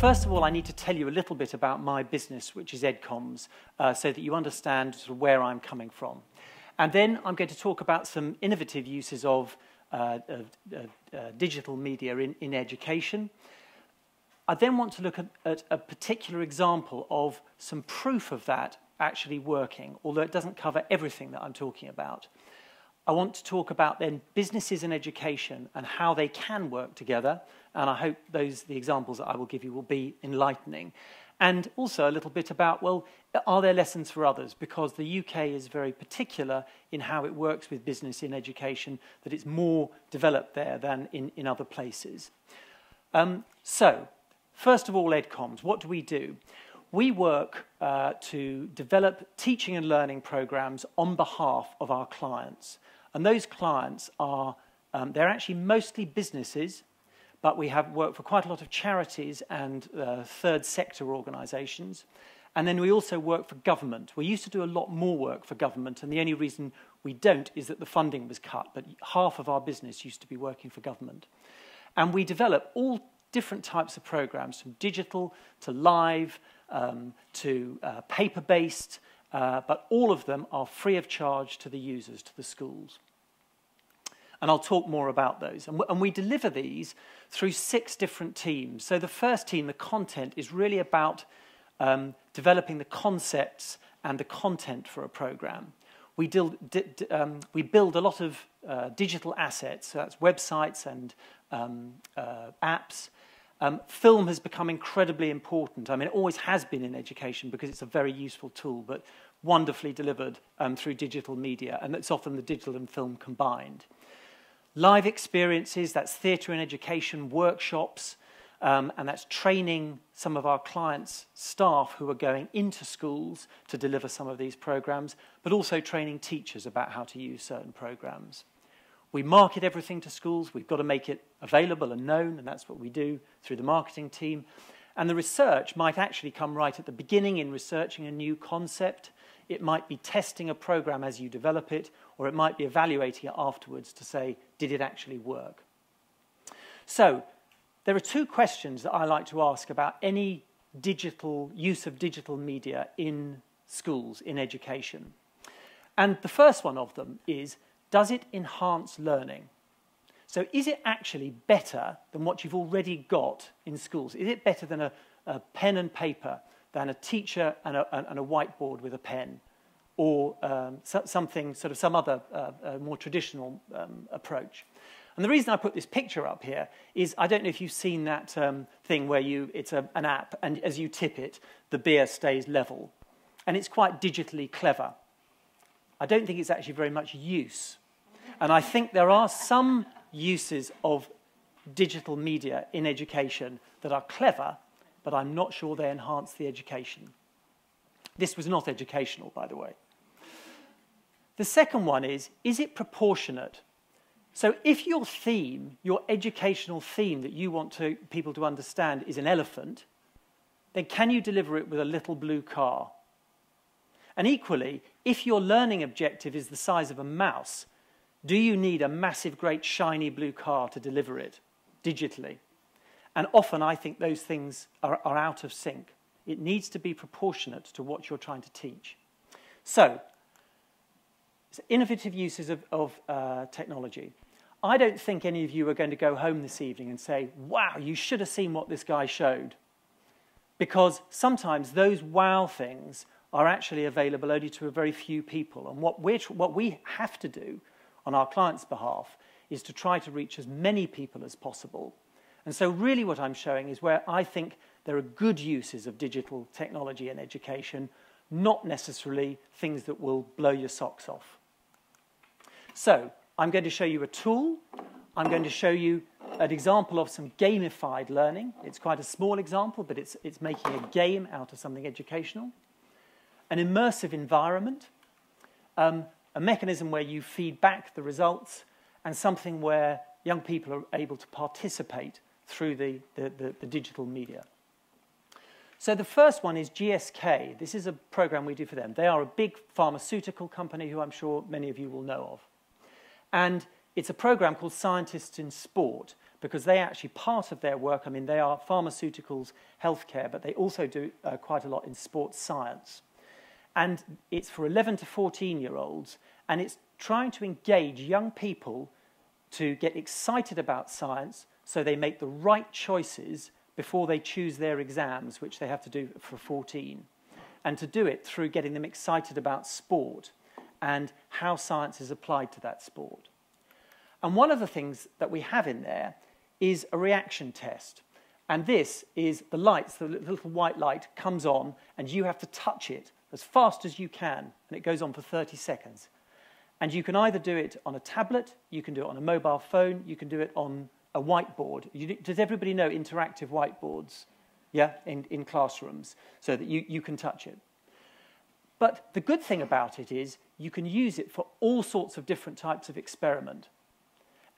first of all, I need to tell you a little bit about my business, which is EdComms, so that you understand sort of where I'm coming from. And then I'm going to talk about some innovative uses of digital media in education. I then want to look at a particular example of some proof of that actually working, although it doesn't cover everything that I'm talking about. I want to talk about then businesses and education and how they can work together, and I hope the examples that I will give you will be enlightening. And also a little bit about, well, are there lessons for others? Because the UK is very particular in how it works with business in education, that it's more developed there than in other places. So, first of all, EdComms, what do? We work to develop teaching and learning programs on behalf of our clients. And those clients are, they're actually mostly businesses, but we have worked for quite a lot of charities and third sector organisations. And then we also work for government. We used to do a lot more work for government, and the only reason we don't is that the funding was cut, but half of our business used to be working for government. And we develop all different types of programs, from digital to live to paper-based, but all of them are free of charge to the users, to the schools. And I'll talk more about those. And we deliver these through 6 different teams. So the first team, the content, is really about developing the concepts and the content for a program. We build a lot of digital assets, so that's websites and apps. Film has become incredibly important. I mean, it always has been in education because it's a very useful tool, but wonderfully delivered through digital media, and it's often the digital and film combined. Live experiences, that's theatre and education, workshops, and that's training some of our clients' staff who are going into schools to deliver some of these programs, but also training teachers about how to use certain programs. We market everything to schools. We've got to make it available and known, and that's what we do through the marketing team. And the research might actually come right at the beginning in researching a new concept. It might be testing a program as you develop it, or it might be evaluating it afterwards to say, did it actually work? So there are 2 questions that I like to ask about any use of digital media in schools, in education. And the first one of them is, does it enhance learning? So is it actually better than what you've already got in schools? Is it better than a pen and paper, than a teacher and a whiteboard with a pen, or some other more traditional approach? And the reason I put this picture up here is, I don't know if you've seen that thing where it's an app, and as you tip it, the beer stays level. And it's quite digitally clever. I don't think it's actually very much use. And I think there are some uses of digital media in education that are clever, but I'm not sure they enhance the education. This was not educational, by the way. The second one is it proportionate? So if your theme, your educational theme that you want people to understand is an elephant, then can you deliver it with a little blue car? And equally, if your learning objective is the size of a mouse, do you need a massive, great, shiny blue car to deliver it digitally? And often I think those things are out of sync. It needs to be proportionate to what you're trying to teach. So innovative uses of technology. I don't think any of you are going to go home this evening and say, wow, you should have seen what this guy showed. Because sometimes those wow things are actually available only to a very few people. And what we have to do on our clients' behalf is to try to reach as many people as possible. And so really what I'm showing is where I think there are good uses of digital technology in education, not necessarily things that will blow your socks off. So I'm going to show you a tool. I'm going to show you an example of some gamified learning. It's quite a small example, but it's making a game out of something educational. An immersive environment, a mechanism where you feed back the results, and something where young people are able to participate through the digital media. So the first one is GSK. This is a program we do for them. They are a big pharmaceutical company who I'm sure many of you will know of. And it's a program called Scientists in Sport. because they actually, part of their work, I mean, they are pharmaceuticals, healthcare, but they also do quite a lot in sports science. And it's for 11 to 14-year-olds, and it's trying to engage young people to get excited about science so they make the right choices before they choose their exams, which they have to do for 14, and to do it through getting them excited about sport and how science is applied to that sport. And one of the things that we have in there is a reaction test. And this is the lights, the little white light comes on, and you have to touch it as fast as you can, and it goes on for 30 seconds. And you can either do it on a tablet, you can do it on a mobile phone, you can do it on a whiteboard. Does everybody know interactive whiteboards? Yeah, in classrooms, so that you can touch it. But the good thing about it is you can use it for all sorts of different types of experiment.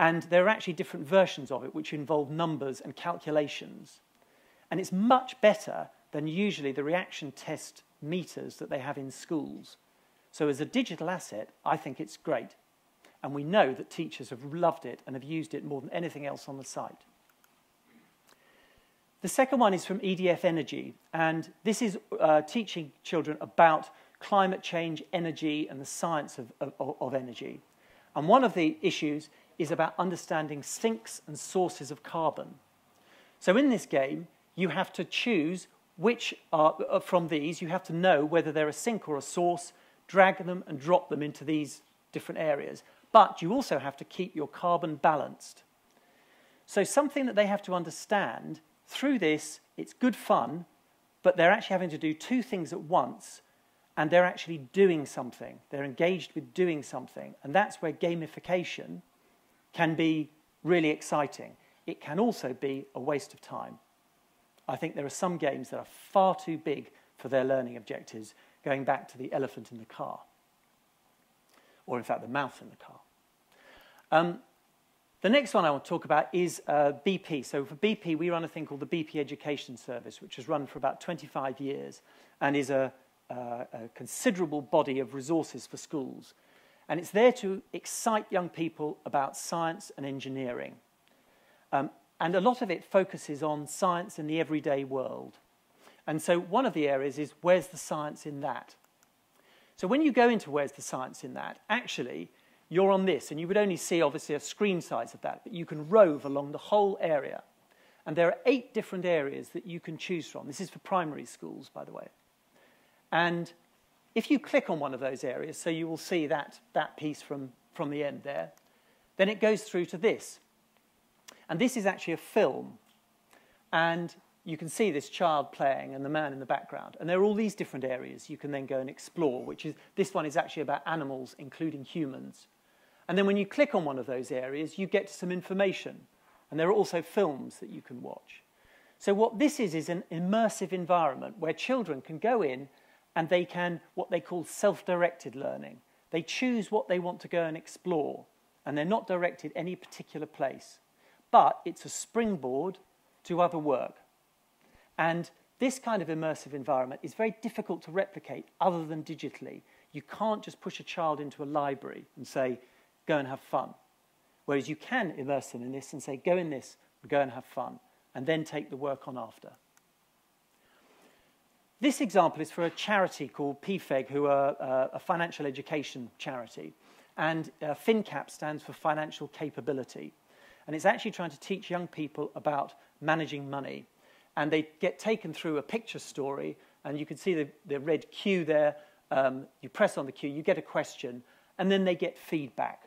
And there are actually different versions of it which involve numbers and calculations. And it's much better than usually the reaction test meters that they have in schools. So as a digital asset, I think it's great. And we know that teachers have loved it and have used it more than anything else on the site. The second one is from EDF Energy, and this is teaching children about climate change, energy, and the science of energy. And one of the issues is about understanding sinks and sources of carbon. So in this game, you have to choose which are, from these, you have to know whether they're a sink or a source, drag them and drop them into these different areas. But you also have to keep your carbon balanced. So something that they have to understand, through this, it's good fun, but they're actually having to do two things at once, and they're actually doing something. They're engaged with doing something, and that's where gamification can be really exciting. It can also be a waste of time. I think there are some games that are far too big for their learning objectives, going back to the elephant in the car, or in fact the mouse in the car. The next one I want to talk about is BP. So for BP, we run a thing called the BP Education Service, which has run for about 25 years and is a considerable body of resources for schools. And it's there to excite young people about science and engineering. And a lot of it focuses on science in the everyday world. And so one of the areas is, where's the science in that? So when you go into where's the science in that, actually, you're on this, and you would only see, obviously, a screen size of that, but you can rove along the whole area. And there are 8 different areas that you can choose from. This is for primary schools, by the way. And if you click on one of those areas, so you will see that piece from the end there, then it goes through to this. And this is actually a film. And you can see this child playing and the man in the background. And there are all these different areas you can then go and explore, this one is actually about animals, including humans. And then when you click on one of those areas, you get some information. And there are also films that you can watch. So what this is an immersive environment where children can go in and they can, what they call self-directed learning. They choose what they want to go and explore, and they're not directed any particular place. But it's a springboard to other work. And this kind of immersive environment is very difficult to replicate other than digitally. You can't just push a child into a library and say, go and have fun. Whereas you can immerse them in this and say, go in this, go and have fun, and then take the work on after. This example is for a charity called PFEG, who are a financial education charity. And FinCap stands for Financial Capability. And it's actually trying to teach young people about managing money. And they get taken through a picture story, and you can see the red Q there. You press on the Q, you get a question, and then they get feedback.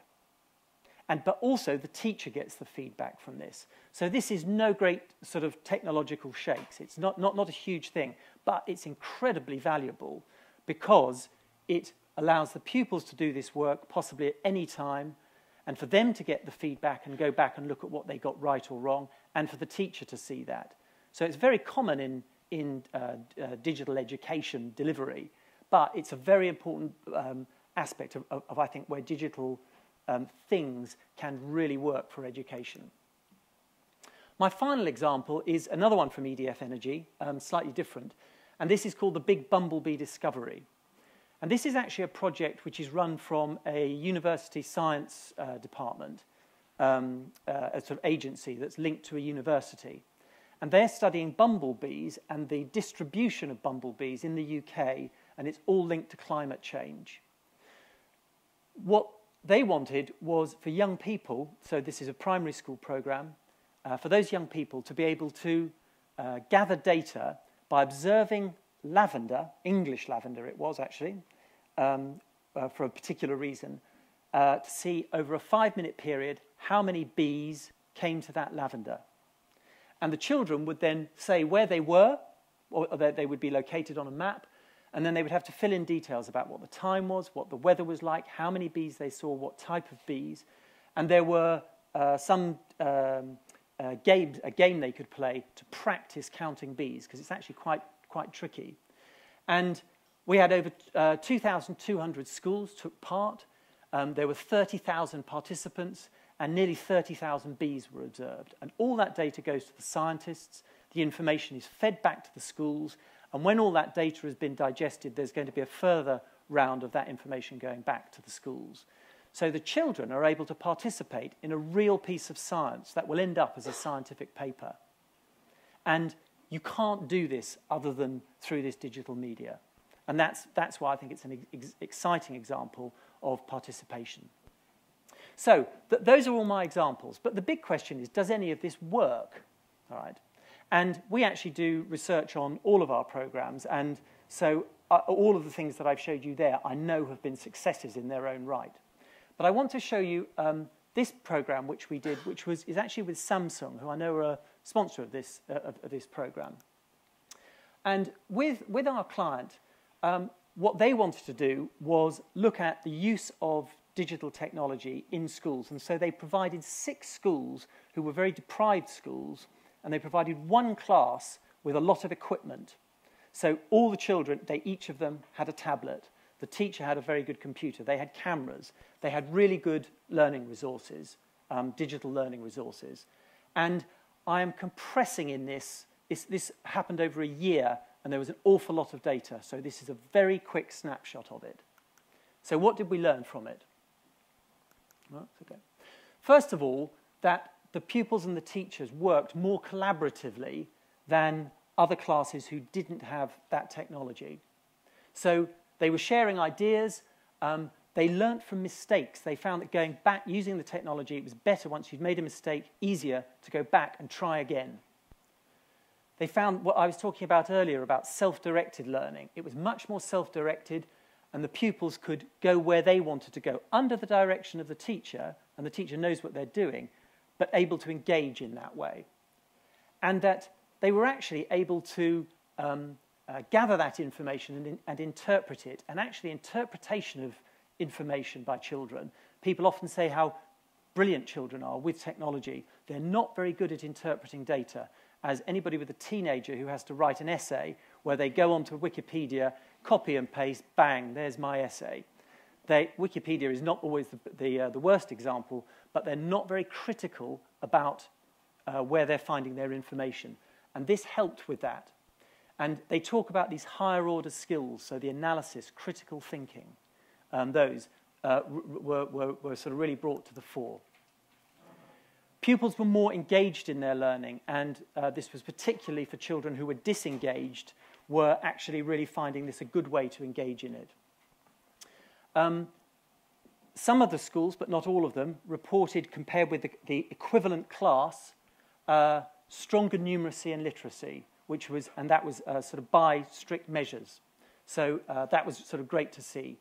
But also the teacher gets the feedback from this. So this is no great sort of technological shakes. It's not a huge thing, but it's incredibly valuable because it allows the pupils to do this work possibly at any time, and for them to get the feedback and go back and look at what they got right or wrong, and for the teacher to see that. So it's very common in digital education delivery, but it's a very important aspect of, I think, where digital things can really work for education. My final example is another one from EDF Energy, slightly different, and this is called the Big Bumblebee Discovery. And this is actually a project which is run from a university science department, a sort of agency that's linked to a university. And they're studying bumblebees and the distribution of bumblebees in the UK, and it's all linked to climate change. What they wanted was for young people, so this is a primary school program, for those young people to be able to gather data by observing lavender, English lavender it was actually, for a particular reason, to see over a 5-minute period how many bees came to that lavender. And the children would then say where they were, or they would be located on a map, and then they would have to fill in details about what the time was, what the weather was like, how many bees they saw, what type of bees. And there were some a game they could play to practice counting bees, because it's actually quite tricky. And we had over 2,200 schools took part. There were 30,000 participants, and nearly 30,000 bees were observed. And all that data goes to the scientists. The information is fed back to the schools. And when all that data has been digested, there's going to be a further round of that information going back to the schools. So the children are able to participate in a real piece of science that will end up as a scientific paper. And you can't do this other than through this digital media. And that's why I think it's an exciting example of participation. So those are all my examples. But the big question is, does any of this work? All right. And we actually do research on all of our programs. And so all of the things that I've showed you there, I know have been successes in their own right. But I want to show you this program which we did, which is actually with Samsung, who I know are a sponsor of this program. And with our client, what they wanted to do was look at the use of digital technology in schools. And so they provided 6 schools who were very deprived schools, and they provided one class with a lot of equipment. So all the children, each of them had a tablet. The teacher had a very good computer. They had cameras. They had really good learning resources, digital learning resources. And I am compressing in this. This happened over a year, and there was an awful lot of data. So this is a very quick snapshot of it. So what did we learn from it? Well, okay. First of all, that the pupils and the teachers worked more collaboratively than other classes who didn't have that technology. So they were sharing ideas. They learnt from mistakes. They found that going back, using the technology, it was better once you'd made a mistake, easier to go back and try again. They found what I was talking about earlier about self-directed learning. It was much more self-directed, and the pupils could go where they wanted to go under the direction of the teacher, and the teacher knows what they're doing, but able to engage in that way. And that they were actually able to gather that information and interpret it. And actually interpretation of information by children, people often say how brilliant children are with technology. They're not very good at interpreting data. As anybody with a teenager who has to write an essay where they go onto Wikipedia, copy and paste, bang, there's my essay. Wikipedia is not always the worst example, but they're not very critical about where they're finding their information. And this helped with that. And they talk about these higher order skills, so the analysis, critical thinking, those were sort of really brought to the fore. Pupils were more engaged in their learning, and this was particularly for children who were disengaged, were actually really finding this a good way to engage in it. Some of the schools, but not all of them, reported, compared with the equivalent class, stronger numeracy and literacy, that was sort of by strict measures. So that was sort of great to see.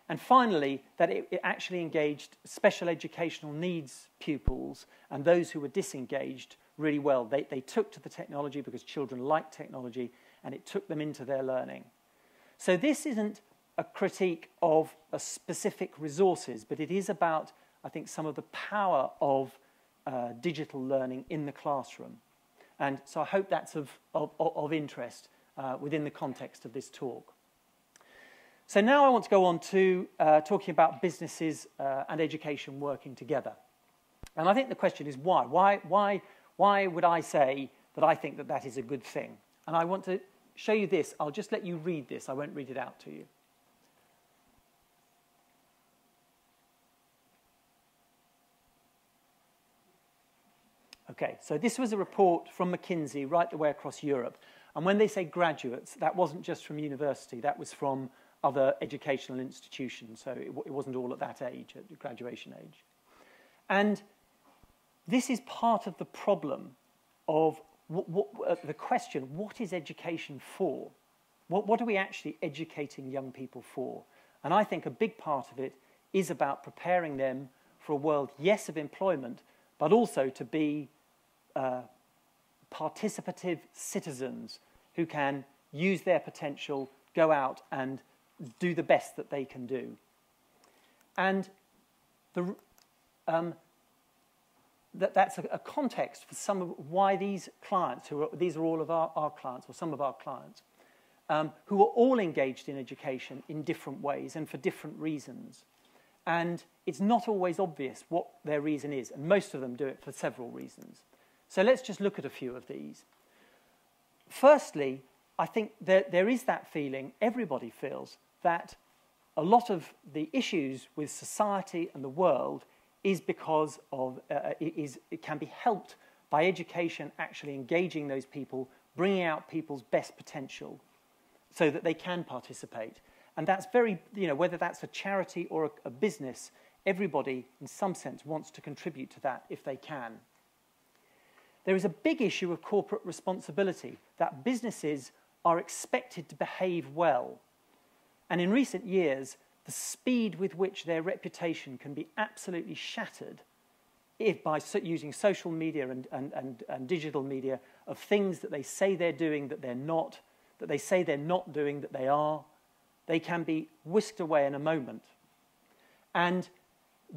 And finally, that it actually engaged special educational needs pupils and those who were disengaged really well. They took to the technology because children like technology, and it took them into their learning. So this isn't a critique of a specific resources, but it is about, I think, some of the power of digital learning in the classroom. And so I hope that's of interest within the context of this talk. So now I want to go on to talking about businesses and education working together. And I think the question is why? Why would I say that I think that that is a good thing? And I want to show you this. I'll just let you read this. I won't read it out to you. Okay, so this was a report from McKinsey right the way across Europe. And when they say graduates, that wasn't just from university, that was from other educational institutions. So it wasn't all at that age, at the graduation age. And this is part of the problem of the question, what is education for? What are we actually educating young people for? And I think a big part of it is about preparing them for a world, yes, of employment, but also to be participative citizens who can use their potential, go out and do the best that they can do. And that's a context for some of why these clients, these are all of our clients, or some of our clients, who are all engaged in education in different ways and for different reasons. And it's not always obvious what their reason is, and most of them do it for several reasons. So let's just look at a few of these. Firstly, I think there is that feeling, everybody feels, that a lot of the issues with society and the world is because of, it can be helped by education actually engaging those people, bringing out people's best potential so that they can participate. And that's very, whether that's a charity or a business, everybody in some sense wants to contribute to that if they can. There is a big issue of corporate responsibility, that businesses are expected to behave well. And in recent years, the speed with which their reputation can be absolutely shattered by using social media and digital media of things that they say they're doing that they're not, that they say they're not doing that they are, they can be whisked away in a moment. And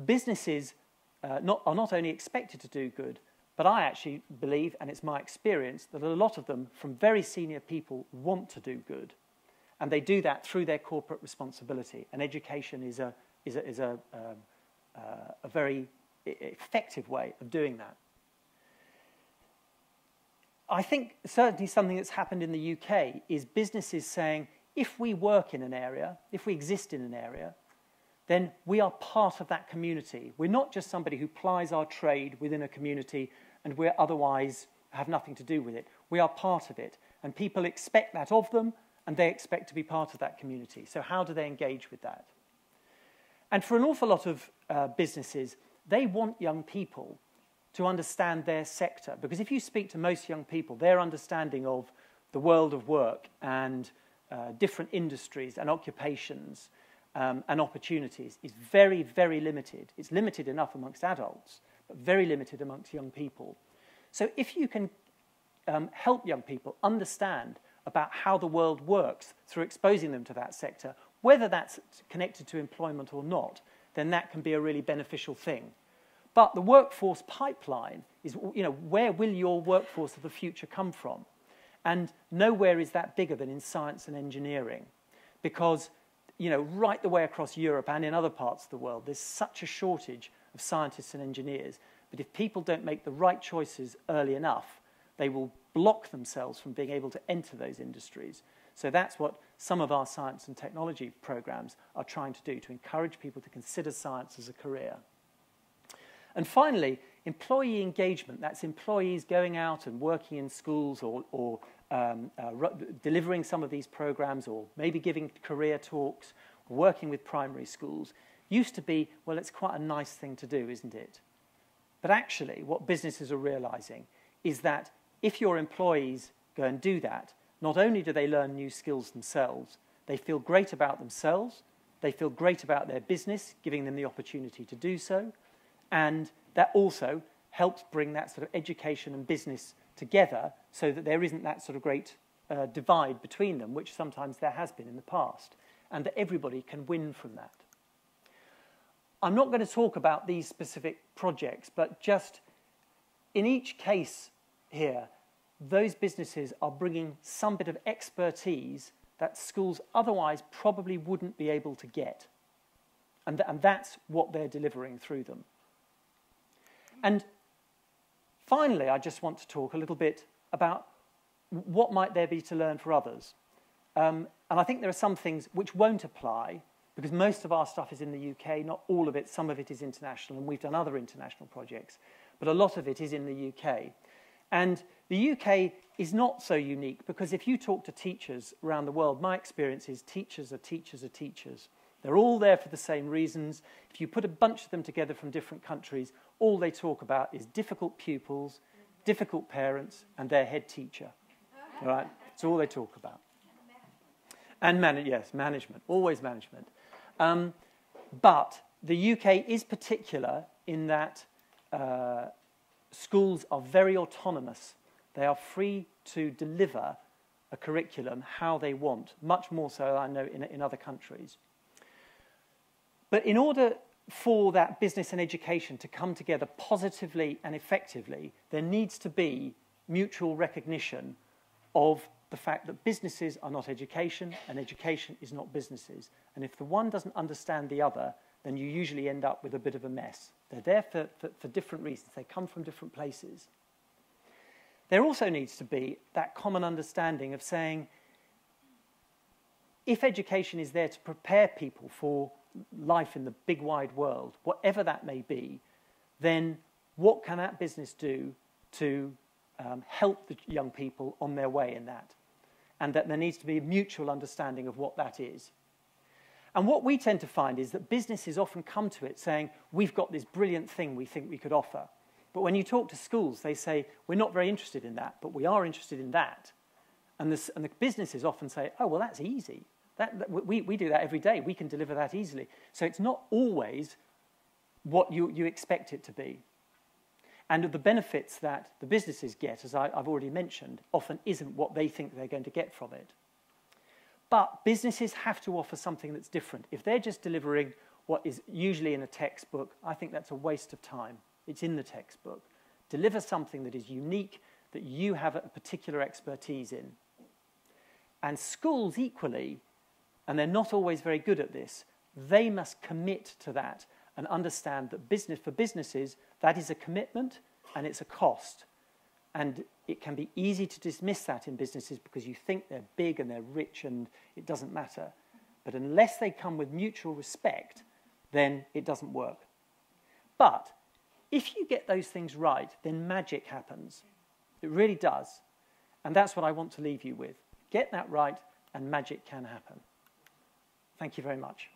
businesses are not only expected to do good, but I actually believe, and it's my experience, that a lot of them, from very senior people, want to do good. And they do that through their corporate responsibility. And education is a very effective way of doing that. I think certainly something that's happened in the UK is businesses saying, if we work in an area, if we exist in an area, then we are part of that community. We're not just somebody who plies our trade within a community and we otherwise have nothing to do with it. We are part of it. And people expect that of them, and they expect to be part of that community. So how do they engage with that? And for an awful lot of businesses, they want young people to understand their sector. Because if you speak to most young people, their understanding of the world of work and different industries and occupations and opportunities is very, very limited. It's limited enough amongst adults, but very limited amongst young people. So if you can help young people understand about how the world works through exposing them to that sector, whether that's connected to employment or not, then that can be a really beneficial thing. But the workforce pipeline is, where will your workforce of the future come from? And nowhere is that bigger than in science and engineering. Because, right the way across Europe and in other parts of the world, there's such a shortage of scientists and engineers. But if people don't make the right choices early enough, they will block themselves from being able to enter those industries. So that's what some of our science and technology programs are trying to do, to encourage people to consider science as a career. And finally, employee engagement. That's employees going out and working in schools or delivering some of these programs, or maybe giving career talks, working with primary schools. Used to be, well, it's quite a nice thing to do, isn't it? But actually, what businesses are realizing is that if your employees go and do that, not only do they learn new skills themselves, they feel great about themselves, they feel great about their business, giving them the opportunity to do so, and that also helps bring that sort of education and business together so that there isn't that sort of great divide between them, which sometimes there has been in the past, and that everybody can win from that. I'm not going to talk about these specific projects, but just in each case here, those businesses are bringing some bit of expertise that schools otherwise probably wouldn't be able to get. And that's what they're delivering through them. And finally, I just want to talk a little bit about what might there be to learn for others. And I think there are some things which won't apply, because most of our stuff is in the UK, not all of it, some of it is international, and we've done other international projects. but a lot of it is in the UK. And the UK is not so unique because if you talk to teachers around the world, my experience is teachers are teachers are teachers. They're all there for the same reasons. If you put a bunch of them together from different countries, all they talk about is difficult pupils, difficult parents, and their head teacher. All right? That's all they talk about. And management, always management. But the UK is particular in that schools are very autonomous. They are free to deliver a curriculum how they want, much more so, I know, in other countries. But in order for that business and education to come together positively and effectively, there needs to be mutual recognition of the fact that businesses are not education and education is not businesses. And if the one doesn't understand the other, then you usually end up with a bit of a mess. They're there for different reasons. They come from different places. There also needs to be that common understanding of saying, if education is there to prepare people for life in the big wide world, whatever that may be, then what can that business do to help the young people on their way in that? And that there needs to be a mutual understanding of what that is. And what we tend to find is that businesses often come to it saying, we've got this brilliant thing we think we could offer. But when you talk to schools, they say, we're not very interested in that, but we are interested in that. And the businesses often say, oh, well, that's easy. We do that every day. We can deliver that easily. So it's not always what you expect it to be. And the benefits that the businesses get, as I've already mentioned, often isn't what they think they're going to get from it. But businesses have to offer something that's different. If they're just delivering what is usually in a textbook, I think that's a waste of time. It's in the textbook. Deliver something that is unique, that you have a particular expertise in. And schools equally, and they're not always very good at this, they must commit to that and understand that for businesses, that is a commitment and it's a cost. And it can be easy to dismiss that in businesses because you think they're big and they're rich and it doesn't matter. But unless they come with mutual respect, then it doesn't work. But if you get those things right, then magic happens. It really does. And that's what I want to leave you with. Get that right and magic can happen. Thank you very much.